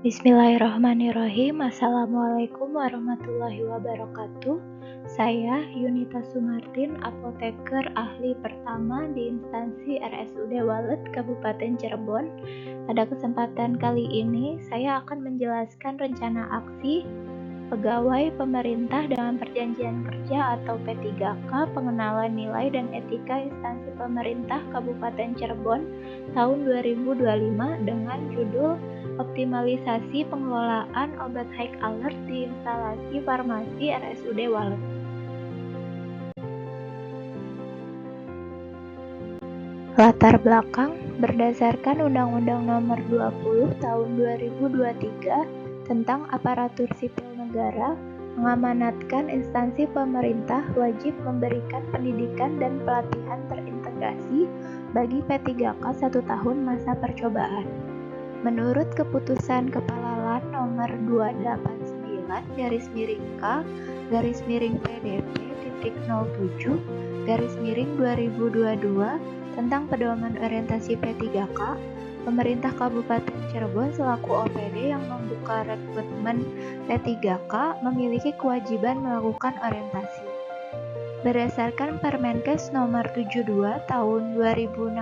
Bismillahirrahmanirrahim. Assalamualaikum warahmatullahi wabarakatuh. Saya Yunita Sumartin, apoteker ahli pertama di instansi RSUD Walet Kabupaten Cirebon. Pada kesempatan kali ini, saya akan menjelaskan rencana aksi pegawai pemerintah dengan perjanjian kerja atau P3K, pengenalan nilai dan etika instansi pemerintah Kabupaten Cirebon tahun 2025 dengan judul Optimalisasi Pengelolaan Obat High Alert di Instalasi Farmasi RSUD Walet. Latar belakang berdasarkan Undang-Undang Nomor 20 Tahun 2023 tentang aparatur sipil negara, mengamanatkan instansi pemerintah wajib memberikan pendidikan dan pelatihan terintegrasi bagi P3K 1 tahun masa percobaan. Menurut keputusan Kepala LAN nomor 289-PDP-07-2022 tentang pedoman orientasi P3K, pemerintah Kabupaten Cirebon selaku OPD yang membuka rekrutmen P3K memiliki kewajiban melakukan orientasi. Berdasarkan Permenkes nomor 72 tahun 2016,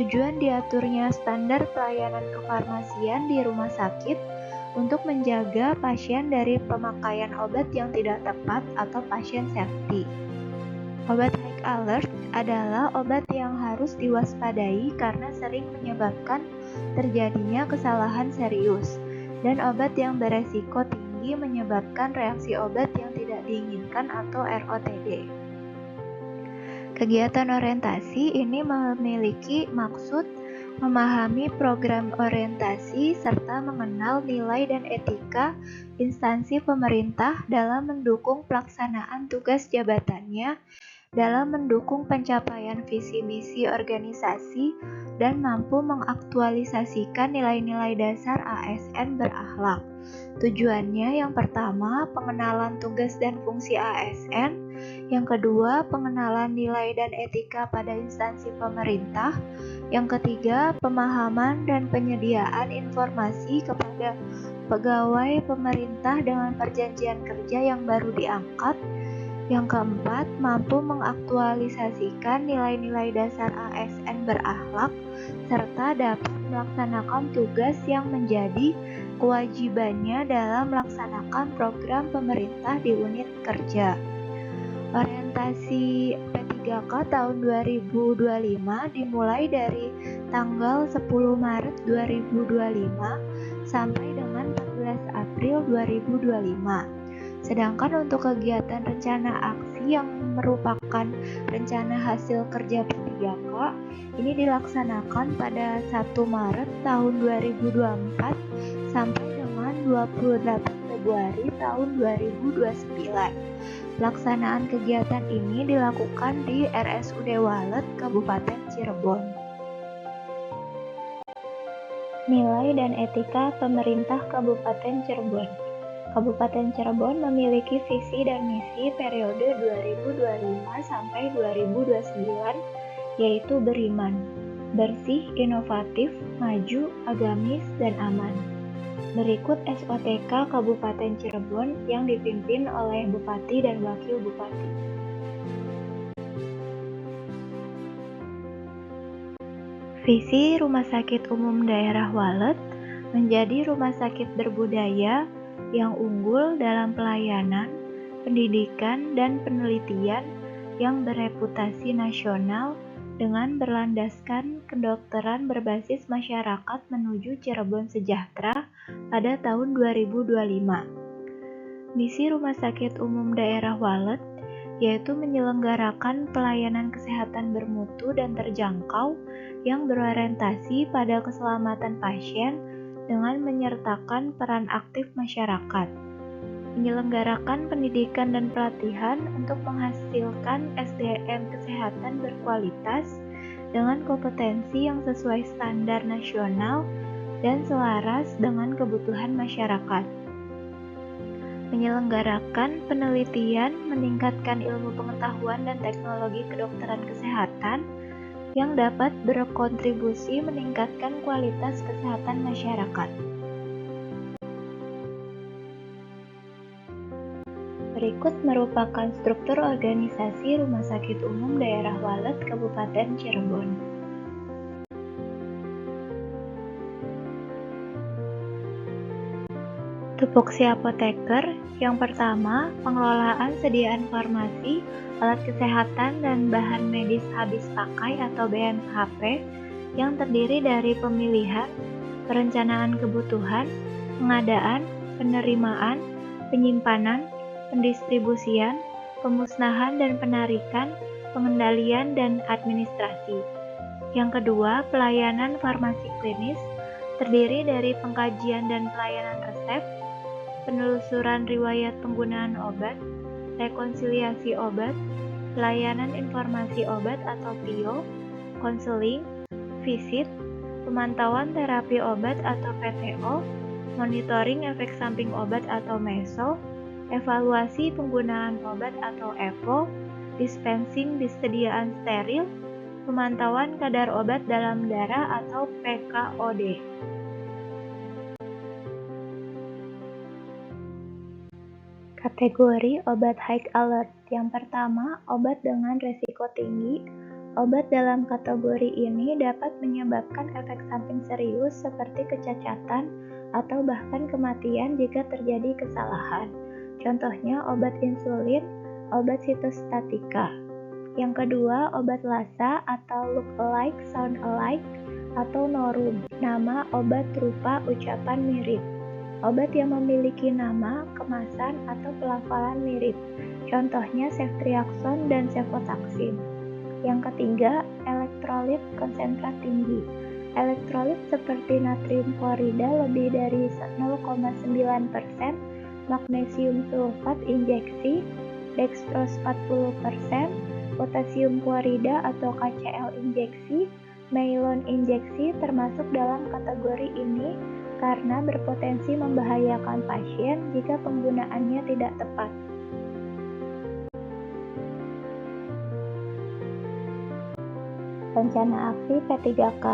tujuan diaturnya standar pelayanan kefarmasian di rumah sakit untuk menjaga pasien dari pemakaian obat yang tidak tepat atau pasien safety. Obat high alert adalah obat yang harus diwaspadai karena sering menyebabkan terjadinya kesalahan serius, dan obat yang beresiko tinggi menyebabkan reaksi obat yang tidak diinginkan atau ROTD. Kegiatan orientasi ini memiliki maksud memahami program orientasi serta mengenal nilai dan etika instansi pemerintah dalam mendukung pelaksanaan tugas jabatannya, dalam mendukung pencapaian visi misi organisasi, dan mampu mengaktualisasikan nilai-nilai dasar ASN berakhlak. Tujuannya yang pertama, pengenalan tugas dan fungsi ASN, yang kedua, pengenalan nilai dan etika pada instansi pemerintah, yang ketiga, pemahaman dan penyediaan informasi kepada pegawai pemerintah dengan perjanjian kerja yang baru diangkat, yang keempat, mampu mengaktualisasikan nilai-nilai dasar ASN berakhlak, serta dapat melaksanakan tugas yang menjadi kewajibannya dalam melaksanakan program pemerintah di unit kerja. Orientasi P3K tahun 2025 dimulai dari tanggal 10 Maret 2025 sampai dengan 14 April 2025. Sedangkan untuk kegiatan rencana aksi yang merupakan rencana hasil kerja P3K ini dilaksanakan pada 1 Maret tahun 2024 sampai dengan 28 Februari tahun 2029. Pelaksanaan kegiatan ini dilakukan di RSUD Walet, Kabupaten Cirebon. Nilai dan etika pemerintah Kabupaten Cirebon. Kabupaten Cirebon memiliki visi dan misi periode 2025 sampai 2029, yaitu beriman, bersih, inovatif, maju, agamis, dan aman. Berikut SOTK Kabupaten Cirebon yang dipimpin oleh Bupati dan Wakil Bupati. Visi Rumah Sakit Umum Daerah Walet menjadi rumah sakit berbudaya yang unggul dalam pelayanan, pendidikan, dan penelitian yang bereputasi nasional dengan berlandaskan kedokteran berbasis masyarakat menuju Cirebon sejahtera pada tahun 2025. Misi Rumah Sakit Umum Daerah Walet yaitu menyelenggarakan pelayanan kesehatan bermutu dan terjangkau yang berorientasi pada keselamatan pasien dengan menyertakan peran aktif masyarakat. Menyelenggarakan pendidikan dan pelatihan untuk menghasilkan SDM kesehatan berkualitas dengan kompetensi yang sesuai standar nasional dan selaras dengan kebutuhan masyarakat. Menyelenggarakan penelitian meningkatkan ilmu pengetahuan dan teknologi kedokteran kesehatan yang dapat berkontribusi meningkatkan kualitas kesehatan masyarakat. Berikut merupakan struktur organisasi Rumah Sakit Umum Daerah Walet Kabupaten Cirebon. Tupoksi apoteker. Yang pertama, pengelolaan sediaan farmasi, alat kesehatan, dan bahan medis habis pakai atau BMHP yang terdiri dari pemilihan, perencanaan kebutuhan, pengadaan, penerimaan, penyimpanan, pendistribusian, pemusnahan dan penarikan, pengendalian, dan administrasi. Yang kedua, pelayanan farmasi klinis, terdiri dari pengkajian dan pelayanan resep, penelusuran riwayat penggunaan obat, rekonsiliasi obat, pelayanan informasi obat atau PIO, konseling, visit, pemantauan terapi obat atau PTO, monitoring efek samping obat atau MESO, evaluasi penggunaan obat atau EPO, dispensing disediaan steril, pemantauan kadar obat dalam darah atau PKOD. Kategori obat high alert. Yang pertama, obat dengan resiko tinggi. Obat dalam kategori ini dapat menyebabkan efek samping serius seperti kecacatan atau bahkan kematian jika terjadi kesalahan. Contohnya obat insulin, obat sitostatika. Yang kedua, obat LASA atau look alike, sound alike atau NORUM. Nama obat rupa ucapan mirip. Obat yang memiliki nama, kemasan, atau pelafalan mirip. Contohnya ceftriaxone dan cefotaxime. Yang ketiga, elektrolit konsentrat tinggi. Elektrolit seperti natrium klorida lebih dari 0,9%, magnesium sulfat injeksi, dextrose 40%, potasium klorida atau KCl injeksi, Maylon injeksi termasuk dalam kategori ini karena berpotensi membahayakan pasien jika penggunaannya tidak tepat. Rencana aksi P3K.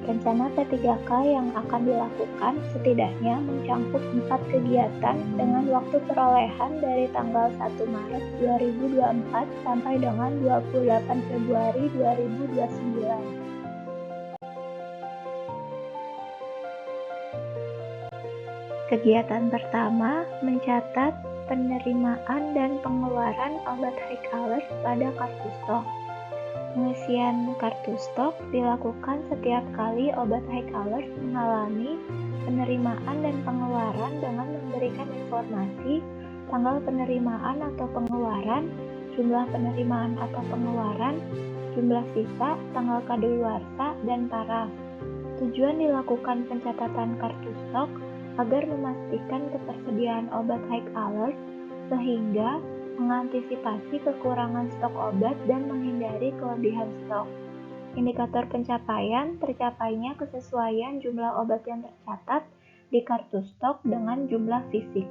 Rencana P3K yang akan dilakukan setidaknya mencangkup 4 kegiatan dengan waktu perolehan dari tanggal 1 Maret 2024 sampai dengan 28 Februari 2029. Kegiatan pertama, mencatat penerimaan dan pengeluaran obat high alert pada kartu stok. Pengisian kartu stok dilakukan setiap kali obat high alert mengalami penerimaan dan pengeluaran dengan memberikan informasi tanggal penerimaan atau pengeluaran, jumlah penerimaan atau pengeluaran, jumlah sisa, tanggal kadaluarsa, dan paraf. Tujuan dilakukan pencatatan kartu stok agar memastikan ketersediaan obat high alert sehingga mengantisipasi kekurangan stok obat dan menghindari kelebihan stok. Indikator pencapaian, tercapainya kesesuaian jumlah obat yang tercatat di kartu stok dengan jumlah fisik.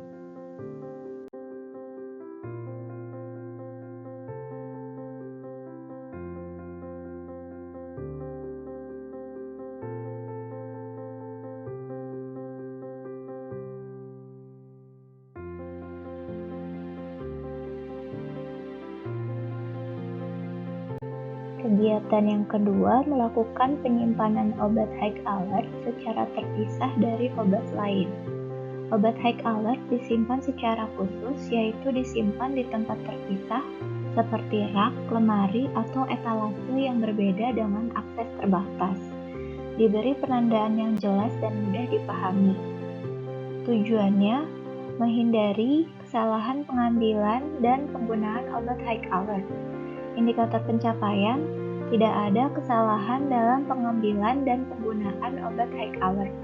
Kegiatan yang kedua, melakukan penyimpanan obat high alert secara terpisah dari obat lain. Obat high alert disimpan secara khusus, yaitu disimpan di tempat terpisah seperti rak, lemari, atau etalase yang berbeda dengan akses terbatas. Diberi penandaan yang jelas dan mudah dipahami. Tujuannya, menghindari kesalahan pengambilan dan penggunaan obat high alert. Indikator pencapaian, tidak ada kesalahan dalam pengambilan dan penggunaan obat high alert.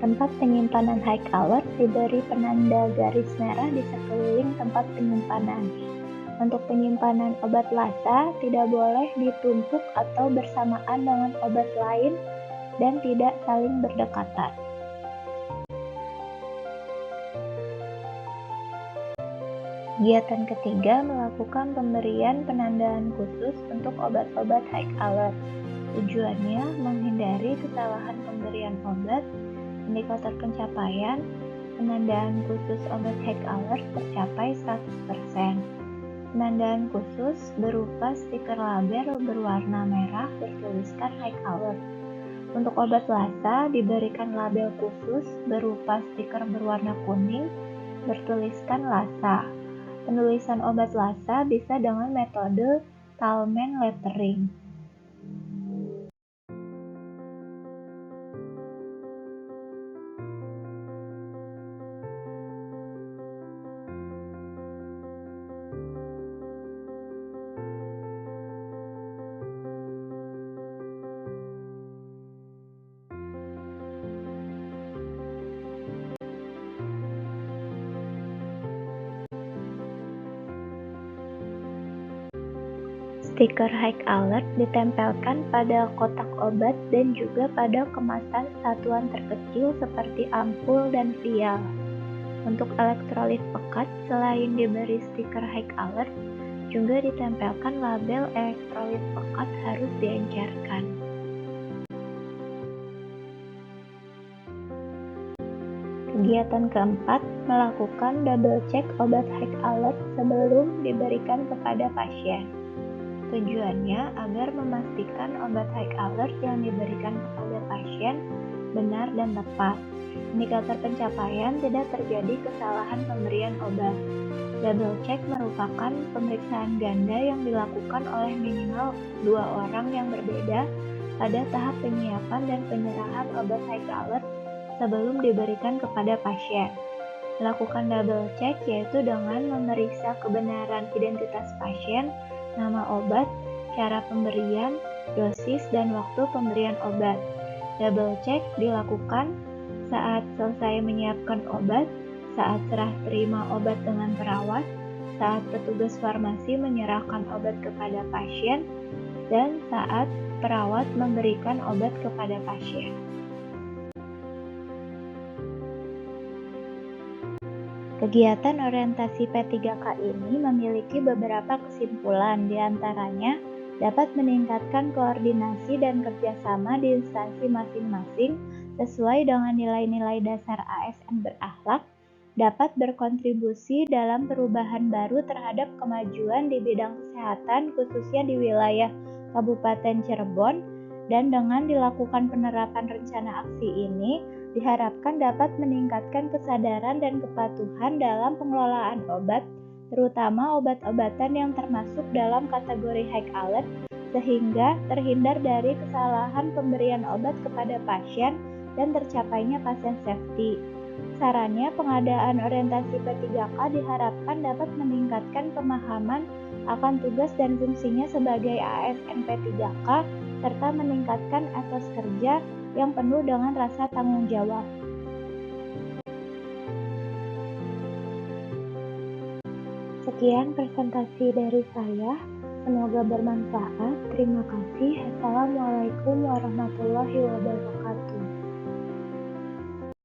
Tempat penyimpanan high alert diberi penanda garis merah di sekeliling tempat penyimpanan. Untuk penyimpanan obat LASA tidak boleh ditumpuk atau bersamaan dengan obat lain dan tidak saling berdekatan. Kegiatan ketiga melakukan pemberian penandaan khusus untuk obat-obat high alert. Tujuannya menghindari kesalahan pemberian obat. Indikator pencapaian penandaan khusus obat high alert tercapai 100%. Penandaan khusus berupa stiker label berwarna merah bertuliskan high alert. Untuk obat Lassa diberikan label khusus berupa stiker berwarna kuning bertuliskan Lassa. Penulisan obat Lassa bisa dengan metode Tallman lettering. Stiker high alert ditempelkan pada kotak obat dan juga pada kemasan satuan terkecil seperti ampul dan vial. Untuk elektrolit pekat, selain diberi stiker high alert, juga ditempelkan label elektrolit pekat harus diencerkan. Kegiatan keempat, melakukan double check obat high alert sebelum diberikan kepada pasien. Tujuannya agar memastikan obat high alert yang diberikan kepada pasien benar dan tepat. Indikator pencapaian tidak terjadi kesalahan pemberian obat. Double check merupakan pemeriksaan ganda yang dilakukan oleh minimal 2 orang yang berbeda pada tahap penyiapan dan penyerahan obat high alert sebelum diberikan kepada pasien. Melakukan double check yaitu dengan memeriksa kebenaran identitas pasien, nama obat, cara pemberian, dosis, dan waktu pemberian obat. Double check dilakukan saat selesai menyiapkan obat, saat serah terima obat dengan perawat, saat petugas farmasi menyerahkan obat kepada pasien, dan saat perawat memberikan obat kepada pasien. Kegiatan orientasi P3K ini memiliki beberapa kesimpulan, diantaranya dapat meningkatkan koordinasi dan kerjasama di instansi masing-masing sesuai dengan nilai-nilai dasar ASN berakhlak, dapat berkontribusi dalam perubahan baru terhadap kemajuan di bidang kesehatan khususnya di wilayah Kabupaten Cirebon, dan dengan dilakukan penerapan rencana aksi ini, diharapkan dapat meningkatkan kesadaran dan kepatuhan dalam pengelolaan obat, terutama obat-obatan yang termasuk dalam kategori high alert, sehingga terhindar dari kesalahan pemberian obat kepada pasien dan tercapainya pasien safety. Sarannya, pengadaan orientasi P3K diharapkan dapat meningkatkan pemahaman akan tugas dan fungsinya sebagai ASN P3K, serta meningkatkan etos kerja yang penuh dengan rasa tanggung jawab. Sekian presentasi dari saya, semoga bermanfaat. Terima kasih. Assalamualaikum warahmatullahi wabarakatuh.